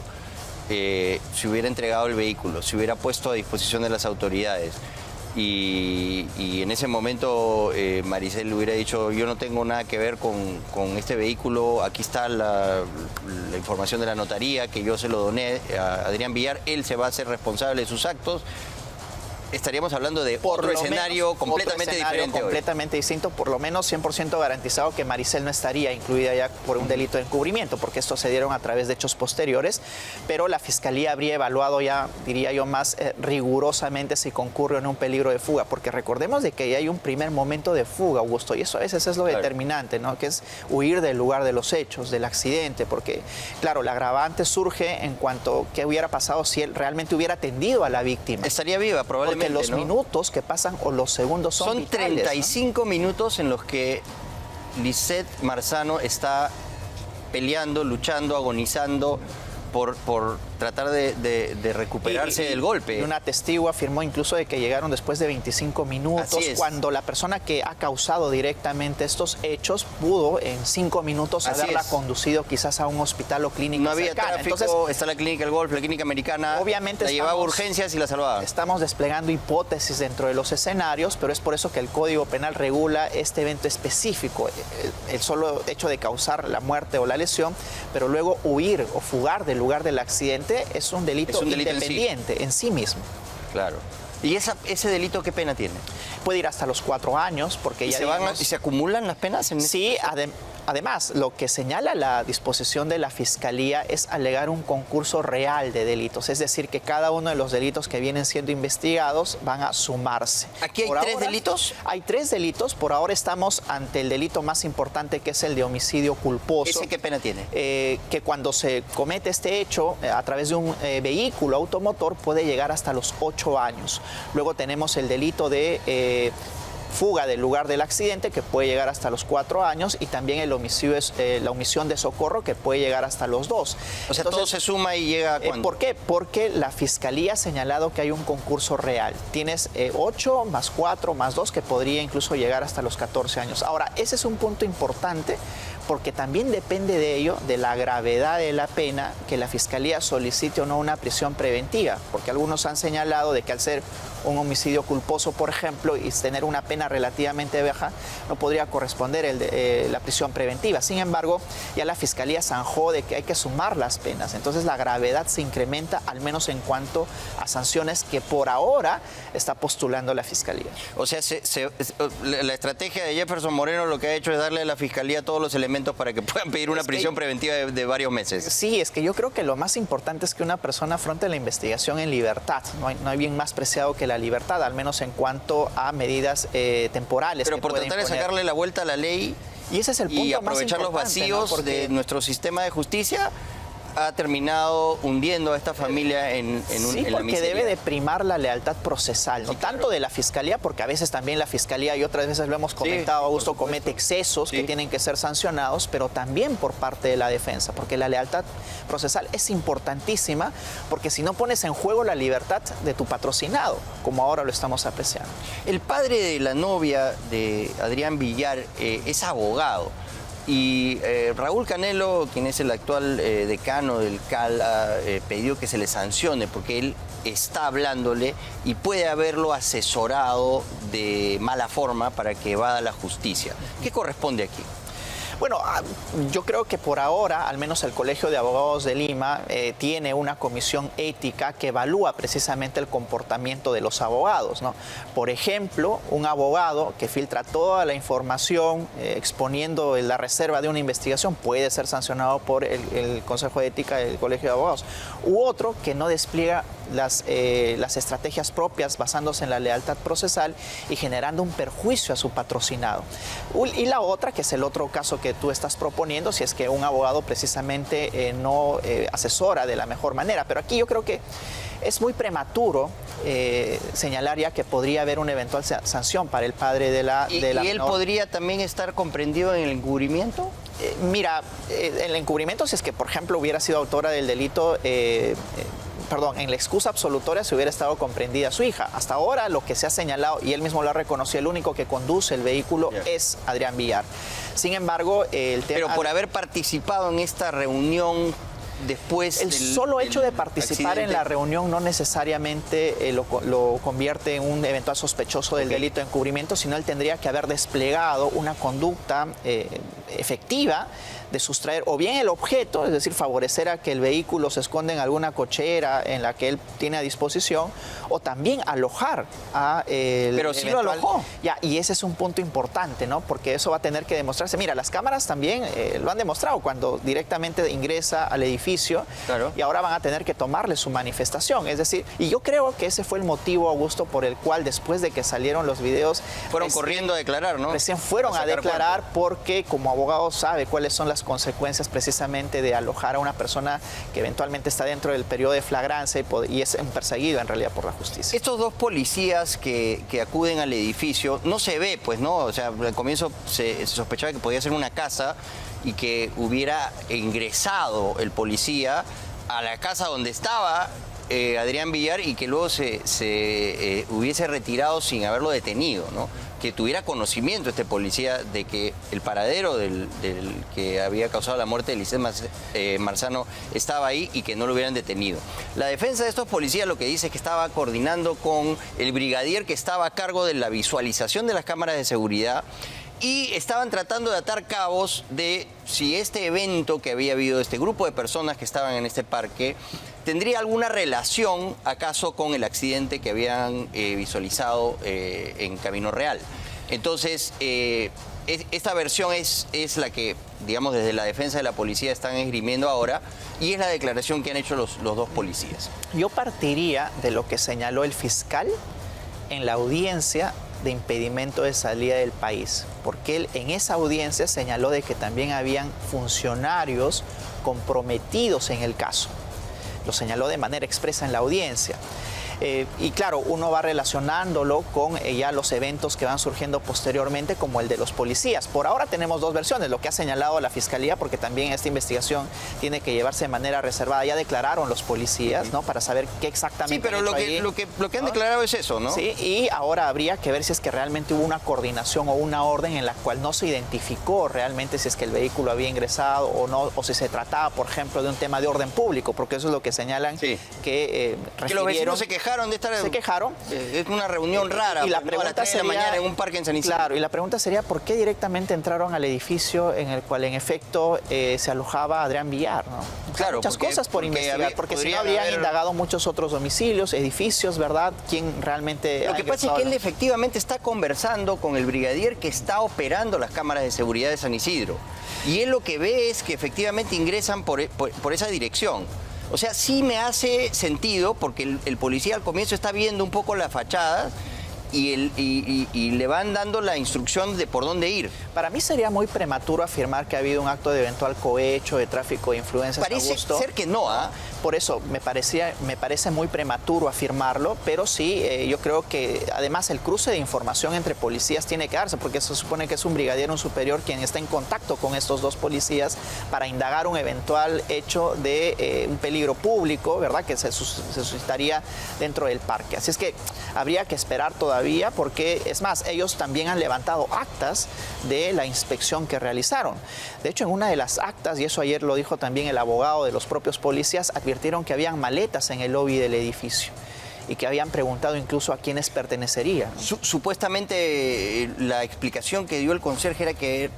se hubiera entregado el vehículo, se hubiera puesto a disposición de las autoridades y en ese momento Maricel le hubiera dicho: yo no tengo nada que ver con este vehículo, aquí está la información de la notaría que yo se lo doné a Adrián Villar, él se va a hacer responsable de sus actos. Estaríamos hablando de otro escenario completamente diferente. Completamente distinto, por lo menos 100% garantizado que Maricel no estaría incluida ya por un delito de encubrimiento, porque estos se dieron a través de hechos posteriores, pero la Fiscalía habría evaluado ya, diría yo, más rigurosamente si concurre en un peligro de fuga, porque recordemos de que ya hay un primer momento de fuga, Augusto, y eso a veces es lo determinante, ¿no? Que es huir del lugar de los hechos, del accidente, porque, claro, la agravante surge en cuanto a qué hubiera pasado si él realmente hubiera atendido a la víctima. Estaría viva, probablemente. Porque los minutos que pasan o los segundos son vitales, 35 minutos en los que Lisette Marzano está peleando, luchando, agonizando por tratar de recuperarse del golpe. Y una testigo afirmó incluso de que llegaron después de 25 minutos, cuando la persona que ha causado directamente estos hechos pudo en 5 minutos haberla conducido quizás a un hospital o clínica No había cercana. tráfico, Entonces, está la clínica del Golf, la clínica americana, obviamente la llevaba a urgencias y la salvaba. Estamos desplegando hipótesis dentro de los escenarios, pero es por eso que el Código Penal regula este evento específico, el solo hecho de causar la muerte o la lesión, pero luego huir o fugar del lugar del accidente es un delito independiente en sí mismo. Claro. ¿Y ese delito qué pena tiene? Puede ir hasta los 4 años, porque ¿Y ya se acumulan las penas? Sí, además, lo que señala la disposición de la Fiscalía es alegar un concurso real de delitos, es decir, que cada uno de los delitos que vienen siendo investigados van a sumarse. ¿Aquí hay 3 delitos? Hay 3 delitos, por ahora estamos ante el delito más importante, que es el de homicidio culposo. ¿Ese qué pena tiene? Que cuando se comete este hecho a través de un vehículo automotor puede llegar hasta los 8 años. Luego tenemos el delito de fuga del lugar del accidente, que puede llegar hasta los 4 años, y también el homicidio la omisión de socorro, que puede llegar hasta los 2. O sea, todo se suma y llega a ¿cuándo? ¿Por qué? Porque la Fiscalía ha señalado que hay un concurso real. Tienes 8 más 4 más 2, que podría incluso llegar hasta los 14 años. Ahora, ese es un punto importante, porque también depende de ello, de la gravedad de la pena, que la Fiscalía solicite o no una prisión preventiva, porque algunos han señalado de que al ser un homicidio culposo, por ejemplo, y tener una pena relativamente baja, no podría corresponder la prisión preventiva. Sin embargo, ya la Fiscalía zanjó de que hay que sumar las penas. Entonces la gravedad se incrementa, al menos en cuanto a sanciones que por ahora está postulando la Fiscalía. O sea, la estrategia de Jefferson Moreno lo que ha hecho es darle a la Fiscalía todos los elementos para que puedan pedir una prisión preventiva de varios meses. Sí, es que yo creo que lo más importante es que una persona afronte la investigación en libertad. No hay bien más preciado que la libertad, al menos en cuanto a medidas temporales. Pero por tratar de sacarle la vuelta a la ley y ese es el punto y aprovechar más los vacíos, ¿no? de nuestro sistema de justicia, ha terminado hundiendo a esta familia en la miseria. Porque debe de primar la lealtad procesal, no tanto de la Fiscalía, porque a veces también la Fiscalía, y otras veces lo hemos comentado, Augusto, comete excesos que tienen que ser sancionados, pero también por parte de la defensa, porque la lealtad procesal es importantísima, porque si no pones en juego la libertad de tu patrocinado, como ahora lo estamos apreciando. El padre de la novia de Adrián Villar es abogado. Y Raúl Canelo, quien es el actual decano del CAL, ha pedido que se le sancione porque él está hablándole y puede haberlo asesorado de mala forma para que evada la justicia. ¿Qué corresponde aquí? Bueno, yo creo que por ahora, al menos el Colegio de Abogados de Lima tiene una comisión ética que evalúa precisamente el comportamiento de los abogados, ¿no? Por ejemplo, un abogado que filtra toda la información exponiendo la reserva de una investigación puede ser sancionado por el Consejo de Ética del Colegio de Abogados. U otro que no despliega las estrategias propias basándose en la lealtad procesal y generando un perjuicio a su patrocinado. Y la otra, que es el otro caso que tú estás proponiendo, si es que un abogado precisamente no asesora de la mejor manera. Pero aquí yo creo que es muy prematuro señalar ya que podría haber una eventual sanción para el padre de la menor. ¿Y él podría también estar comprendido en el encubrimiento? Mira, el encubrimiento, si es que, por ejemplo, hubiera sido autora del delito, en la excusa absolutoria se hubiera estado comprendida su hija. Hasta ahora lo que se ha señalado, y él mismo lo ha reconocido, el único que conduce el vehículo es Adrián Villar. Sin embargo, el tema... Pero por haber participado en esta reunión después... El solo hecho de participar en la reunión no necesariamente lo convierte en un eventual sospechoso del delito de encubrimiento, sino él tendría que haber desplegado una conducta efectiva de sustraer o bien el objeto, es decir, favorecer a que el vehículo se esconda en alguna cochera en la que él tiene a disposición, o también alojar a el Pero sí lo alojó. Ya, y ese es un punto importante, ¿no? Porque eso va a tener que demostrarse. Mira, las cámaras también lo han demostrado cuando directamente ingresa al edificio, claro, y ahora van a tener que tomarle su manifestación. Es decir, y yo creo que ese fue el motivo, Augusto, por el cual después de que salieron los videos... Fueron corriendo a declarar, ¿no? Recién fueron a declarar porque como abogado sabe cuáles son las consecuencias precisamente de alojar a una persona que eventualmente está dentro del periodo de flagrancia y es un perseguido en realidad por la justicia. Estos dos policías que acuden al edificio, no se ve, pues, ¿no? O sea, al comienzo se sospechaba que podía ser una casa y que hubiera ingresado el policía a la casa donde estaba Adrián Villar y que luego se hubiese retirado sin haberlo detenido, ¿no? Que tuviera conocimiento este policía de que el paradero del que había causado la muerte de Lisset Marzano estaba ahí y que no lo hubieran detenido. La defensa de estos policías lo que dice es que estaba coordinando con el brigadier que estaba a cargo de la visualización de las cámaras de seguridad y estaban tratando de atar cabos de si este evento que había habido, este grupo de personas que estaban en este parque, tendría alguna relación acaso con el accidente que habían visualizado en Camino Real. Entonces, esta versión es la que, digamos, desde la defensa de la policía están esgrimiendo ahora y es la declaración que han hecho los dos policías. Yo partiría de lo que señaló el fiscal en la audiencia de impedimento de salida del país, porque él en esa audiencia señaló de que también habían funcionarios comprometidos en el caso. Lo señaló de manera expresa en la audiencia. Y claro, uno va relacionándolo con ya los eventos que van surgiendo posteriormente, como el de los policías. Por ahora tenemos dos versiones, lo que ha señalado la Fiscalía, porque también esta investigación tiene que llevarse de manera reservada. Ya declararon los policías, ¿no? Para saber qué exactamente. Sí, pero lo que han declarado es eso, ¿no? Sí, y ahora habría que ver si es que realmente hubo una coordinación o una orden en la cual no se identificó realmente si es que el vehículo había ingresado o no, o si se trataba, por ejemplo, de un tema de orden público, porque eso es lo que señalan que los vecinos se quejaron de estar. Se quejaron. Es una reunión rara. Y la pregunta sería, mañana en un parque en San Isidro. Claro, y la pregunta sería ¿por qué directamente entraron al edificio en el cual en efecto se alojaba Adrián Villar, ¿no? Claro, muchas cosas por investigar, porque si no habrían indagado muchos otros domicilios, edificios, ¿verdad? ¿Quién realmente? Lo que pasa es que él efectivamente está conversando con el brigadier que está operando las cámaras de seguridad de San Isidro. Y él lo que ve es que efectivamente ingresan por esa dirección. O sea, sí me hace sentido porque el policía al comienzo está viendo un poco la fachada y le van dando la instrucción de por dónde ir. Para mí sería muy prematuro afirmar que ha habido un acto de eventual cohecho, de tráfico de influencias. Parece ser que no, ¿ah? Por eso me parece muy prematuro afirmarlo, pero sí, yo creo que además el cruce de información entre policías tiene que darse, porque se supone que es un brigadier, un superior, quien está en contacto con estos dos policías para indagar un eventual hecho de un peligro público, ¿verdad?, que se suscitaría dentro del parque. Así es que habría que esperar todavía, porque es más, ellos también han levantado actas de la inspección que realizaron. De hecho, en una de las actas, y eso ayer lo dijo también el abogado de los propios policías, advirtieron que habían maletas en el lobby del edificio y que habían preguntado incluso a quiénes pertenecerían. Supuestamente la explicación que dio el conserje era que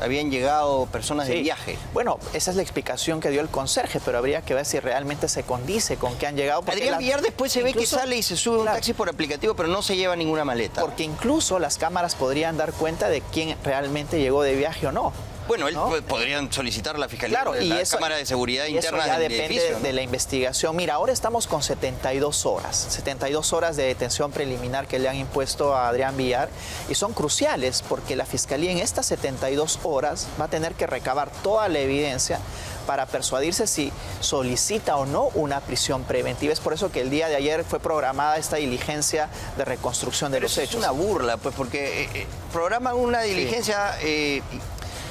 habían llegado personas de viaje. Bueno, esa es la explicación que dio el conserje, pero habría que ver si realmente se condice con que han llegado. Adrián Villar después se ve que sale y se sube un taxi por aplicativo, pero no se lleva ninguna maleta. Porque incluso las cámaras podrían dar cuenta de quién realmente llegó de viaje o no. Bueno, podrían solicitar a la Fiscalía, claro, y la Cámara de Seguridad Interna del edificio. Eso ya depende de la investigación. Mira, ahora estamos con 72 horas. 72 horas de detención preliminar que le han impuesto a Adrián Villar y son cruciales porque la Fiscalía en estas 72 horas va a tener que recabar toda la evidencia para persuadirse si solicita o no una prisión preventiva. Es por eso que el día de ayer fue programada esta diligencia de reconstrucción de los hechos. Es una burla, pues, porque programan una diligencia...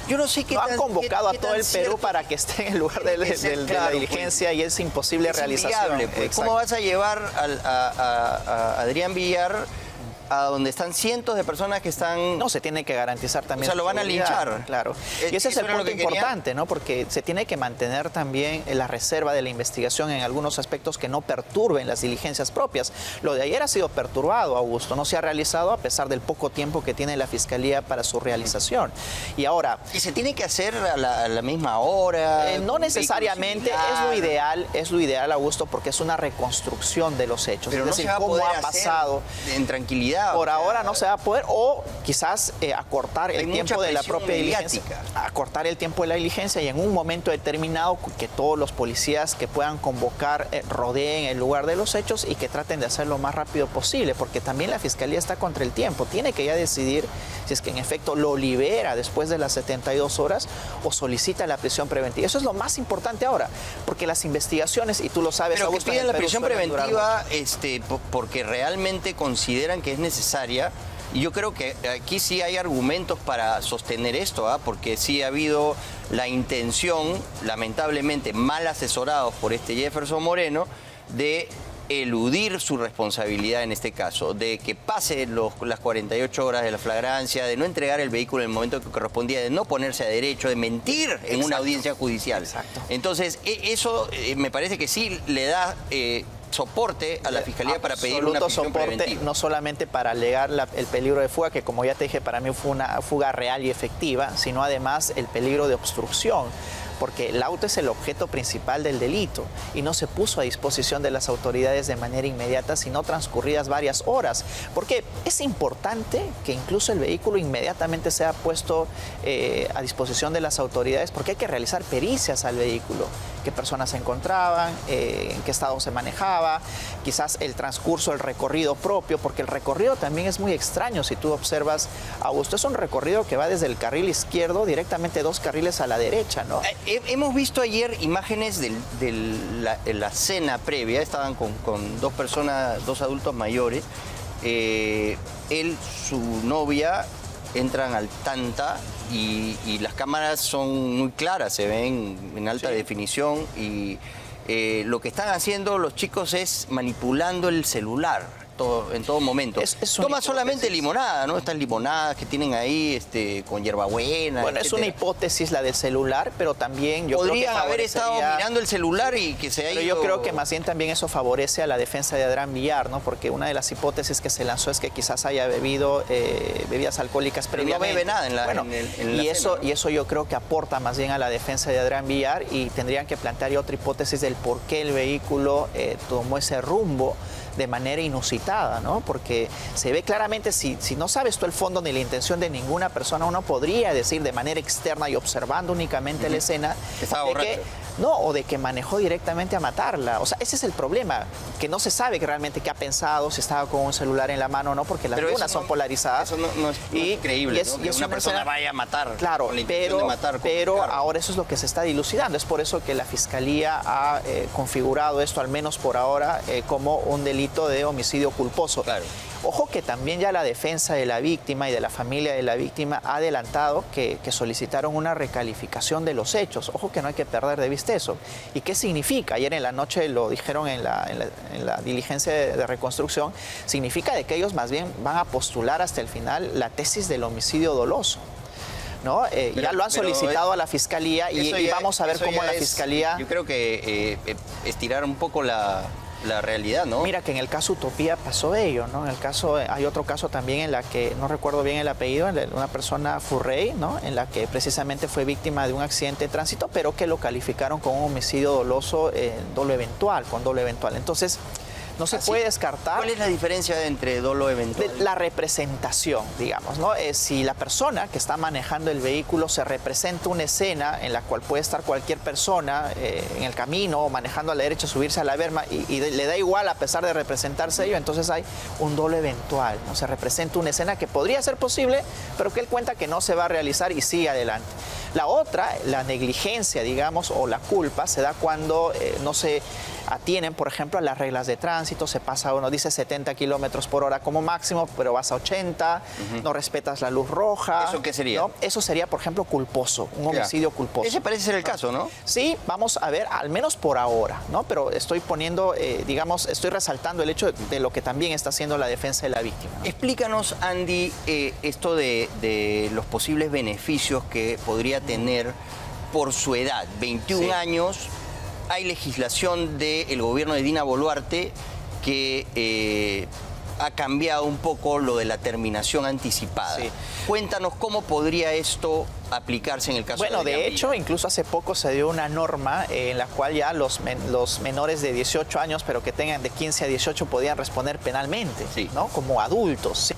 Yo no sé qué han convocado a todo el Perú para que esté en el lugar de la diligencia, pues, y es imposible realización. Pues. ¿Cómo vas a llevar a Adrián Villar a donde están cientos de personas que están... No, se tiene que garantizar también. O sea, lo van a linchar. Claro. Y ese es el punto importante, ¿no? Porque se tiene que mantener también la reserva de la investigación en algunos aspectos que no perturben las diligencias propias. Lo de ayer ha sido perturbado, Augusto. No se ha realizado a pesar del poco tiempo que tiene la Fiscalía para su realización. Y ahora... ¿Y se tiene que hacer a la misma hora? No necesariamente. Es lo ideal, Augusto, porque es una reconstrucción de los hechos. Pero es decir, no se va a poder hacer pasado en tranquilidad. Por ahora no se va a poder, o quizás acortar el tiempo de la propia diligencia. Acortar el tiempo de la diligencia y en un momento determinado que todos los policías que puedan convocar rodeen el lugar de los hechos y que traten de hacerlo lo más rápido posible, porque también la Fiscalía está contra el tiempo. Tiene que ya decidir si es que en efecto lo libera después de las 72 horas o solicita la prisión preventiva. Eso es lo más importante ahora, porque las investigaciones, y tú lo sabes... Pero que piden la prisión preventiva porque realmente consideran que es necesaria Y yo creo que aquí sí hay argumentos para sostener esto, porque sí ha habido la intención, lamentablemente mal asesorados por este Jefferson Moreno, de eludir su responsabilidad en este caso, de que pase las 48 horas de la flagrancia, de no entregar el vehículo en el momento que correspondía, de no ponerse a derecho, de mentir en una audiencia judicial. Entonces, eso me parece que sí le da soporte a la Fiscalía para pedir una prisión preventiva. No solamente para alegar el peligro de fuga, que como ya te dije, para mí fue una fuga real y efectiva, sino además el peligro de obstrucción, porque el auto es el objeto principal del delito y no se puso a disposición de las autoridades de manera inmediata, sino transcurridas varias horas. Porque es importante que incluso el vehículo inmediatamente sea puesto a disposición de las autoridades, porque hay que realizar pericias al vehículo. Qué personas se encontraban, en qué estado se manejaba, quizás el transcurso, el recorrido propio, porque el recorrido también es muy extraño. Si tú observas, Augusto, es un recorrido que va desde el carril izquierdo directamente 2 carriles a la derecha, ¿no? Hemos visto ayer imágenes de la cena previa, estaban con 2 personas, 2 adultos mayores, él, su novia, entran al Tanta y las cámaras son muy claras, se ven en alta definición y lo que están haciendo los chicos es manipulando el celular. En todo momento. Toma solamente limonada, ¿no? Estas limonadas que tienen ahí con hierbabuena. Bueno, es una hipótesis la del celular, pero también yo creo que haber estado mirando el celular y que se haya ido... Yo creo que más bien también eso favorece a la defensa de Adrián Villar, ¿no? Porque una de las hipótesis que se lanzó es que quizás haya bebido bebidas alcohólicas previamente. Pero no bebe nada en la cena, ¿no? Y eso yo creo que aporta más bien a la defensa de Adrián Villar, y tendrían que plantear otra hipótesis del por qué el vehículo tomó ese rumbo de manera inusitada, ¿no? Porque se ve claramente, si no sabes tú el fondo ni la intención de ninguna persona, uno podría decir de manera externa y observando únicamente la escena de que manejó directamente a matarla. O sea, ese es el problema, que no se sabe realmente qué ha pensado, si estaba con un celular en la mano o no, porque las lunas son polarizadas. Eso no es creíble, ¿no? Que una persona vaya a matar. Claro, con la intención de matar pero ahora eso es lo que se está dilucidando. Es por eso que la Fiscalía ha configurado esto, al menos por ahora, como un delito de homicidio culposo. Claro. Ojo que también ya la defensa de la víctima y de la familia de la víctima ha adelantado que solicitaron una recalificación de los hechos. Ojo que no hay que perder de vista eso. ¿Y qué significa? Ayer en la noche lo dijeron en la diligencia de reconstrucción. Significa de que ellos más bien van a postular hasta el final la tesis del homicidio doloso, ¿no? Ya lo han solicitado a la Fiscalía y vamos a ver cómo la Fiscalía... Yo creo que estirar un poco la realidad, ¿no? Mira que en el caso Utopía pasó ello, ¿no? En el caso, hay otro caso también en la que, no recuerdo bien el apellido, una persona Furrey, ¿no? En la que precisamente fue víctima de un accidente de tránsito, pero que lo calificaron con un homicidio doloso con dolo eventual. Entonces, no se puede descartar. ¿Cuál es la diferencia entre dolo eventual? La representación, digamos, ¿no? Si la persona que está manejando el vehículo se representa una escena en la cual puede estar cualquier persona en el camino o manejando a la derecha, subirse a la berma y le da igual a pesar de representarse ello, entonces hay un dolo eventual, ¿no? Se representa una escena que podría ser posible, pero que él cuenta que no se va a realizar y sigue adelante. La otra, la negligencia, digamos, o la culpa, se da cuando no se atienen, por ejemplo, a las reglas de tránsito, se pasa, uno dice 70 kilómetros por hora como máximo, pero vas a 80, no respetas la luz roja. ¿Eso qué sería? ¿No? Eso sería, por ejemplo, culposo, un homicidio culposo. Ese parece ser el caso, ¿no? Sí, vamos a ver, al menos por ahora, ¿no? Pero estoy poniendo, estoy resaltando el hecho de lo que también está haciendo la defensa de la víctima, ¿no? Explícanos, Andy, esto de los posibles beneficios que podría tener por su edad, 21 años. Hay legislación del gobierno de Dina Boluarte que ha cambiado un poco lo de la terminación anticipada. Sí. Cuéntanos cómo podría esto aplicarse en el caso de hecho, incluso hace poco se dio una norma en la cual ya los menores de 18 años, pero que tengan de 15 a 18, podían responder penalmente, ¿no? Como adultos. ¿Sí?